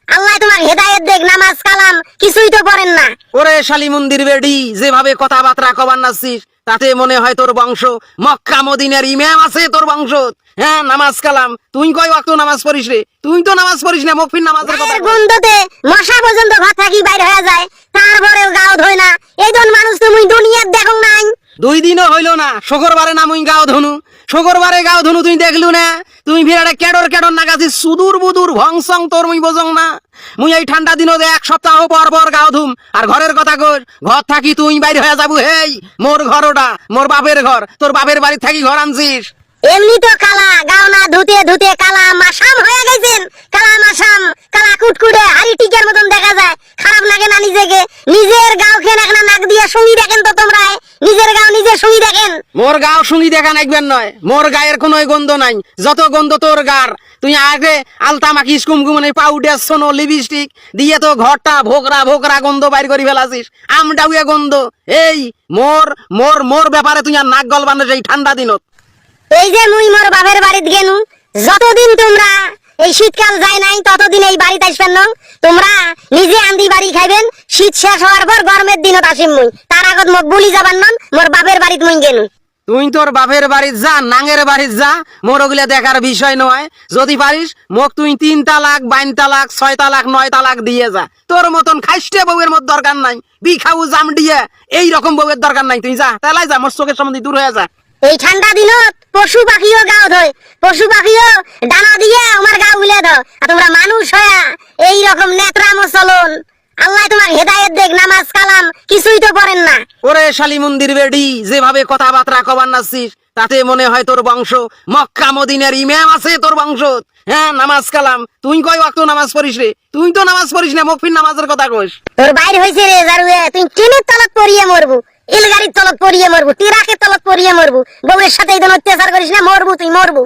আল্লাহ তোমার হেদায়েত দেখ, নামাজ কালাম কিছুই তো পড়েন না। ওরে শালি মন্দির বেডি, যেভাবে কথাবার্তা কবার নাচ্ছিস তাতে মনে হয় তোর বংশ মক্কা মদিনার ইমাম আছে তোর বংশ। হ্যাঁ, নামাজ কালাম, তুই কয় ওয়াক্ত নামাজ পড়িস রে? তুই তো নামাজ পড়িস না, মকফির নামাজের কথা গায়ের কস। গন্ধতে মশা পর্যন্ত ঘর থাকি বাইর হয়ে যায়, তারপরেও গাও ধোয় না। এই জন মানুষ তুমি দুনিয়ার দেখো নাই। 2 দিনও হইল না, শুক্রবারে না মুই গাও ধনু, শুক্রবারে গাও ধনু তুই দেখলু না? তুই বিরাট কেডর কেডর নাগাছি সুদূর বুদূর ভংসং তোর মুই বোঝং না। মুই এই ঠান্ডা দিনও যে 1 সপ্তাহ পর পর গাও ধুম, আর ঘরের কথা কই, ঘর থাকি তুই বাইর হয়ে যাবো। হেই, মোর ঘর ওটা, মোর বাপের ঘর, তোর বাপের বাড়ি থাকি ঘর আনছিস। এমনি তো কালা, গাও না ধুতে ধুতে কালা মাসাম হয়ে গেছেন। কালা মাসাম, কালা কুটকুটে হাড়ি টিকের মতন দেখা যায়। খারাপ লাগে না নিজেকে? নিজের গাও খেয়ে একটা নাক দিয়ে শুঙি দেখেন তো তোমরা, নিজের গাও নিজে শুঙি দেখেন। মোর গাও শুনি দেখা নাকবেন নয়, মোর গায়ের কোনো গন্ধ নাই, যত গন্ধ তোর গার। তুই আগে আলতা মাখিস, কুমকুমনে পাউডার সোনো লিপস্টিক দিয়ে তো ঘরটা ভোকরা ভোকরা গন্ধ বাইর করে ফেলাছিস, আমডাউয়ে গন্ধ। এই মোর মোর মোর ব্যাপারে তুই আর নাক গলবানো এই ঠান্ডা দিনত। এই যে মুই মোর বাপের বাড়িতে গেনু, যতদিন তোমরা এই শীতকাল যায় নাই ততদিন এই বাড়িতে আসবেন না। তোমরা নিজে আন্দি বাড়ি খাইবেন, শীত শেষ হওয়ার পর গরমের দিনত আসিম মুই। তার আগত মোক বলি যাবার নন, মোর বাপের বাড়িতে মুই গেনু। তুই তোর বাপের বাড়ির যা, নাঙের বাড়ির যা, মোর ওগুলা দেখার বিষয় নয়। যদি পারিস মোক তুই 3 তালাক 5 তালাক 6 তালাক 9 তালাক দিয়ে যা। তোর মতন খাইস্টে বউয়ের মত দরকার নাই, বিখাউ জাম দিয়ে এই রকম বউয়ের দরকার নাই। তুই যা, তালাই যা, মোর চোখের সম্বন্ধে দূর হয়ে যা। এই ঠান্ডা দিনত পশু পাখিও গাও ধোয়, পশু পাখিও ডানা দিয়ে আমার গাও উলে দাও। আর তোমরা মানুষ হয়া এই রকম নেত্রামো চলন। আল্লাহ তোমার হেদায়েত দেখ, নামাজ কালাম কিছুই তো পড়েন না। ওরে শালি মন্দির বেডি, যেভাবে কথাবার্তা কবার নাচ্ছিস তাতে মনে হয় তোর বংশ মক্কা মদিনার ইমাম আছে তোর বংশ। হ্যাঁ, নামাজ কালাম, তুই কয় ওয়াক্ত নামাজ পড়িস রে? তুই তো নামাজ পড়িস না, মকফির নামাজের কথা কস। তোর বাইর হয়েছে রে জারুয়ে, তুই ট্রেনের তলত পড়িয়ে মরবু, এলগাড়ির তলত পড়িয়ে মরবু, টিরাকের তলত পড়িয়ে মরবু। বউয়ের সাথে এই অত্যাচার করিস না, মরবু তুই মরবু।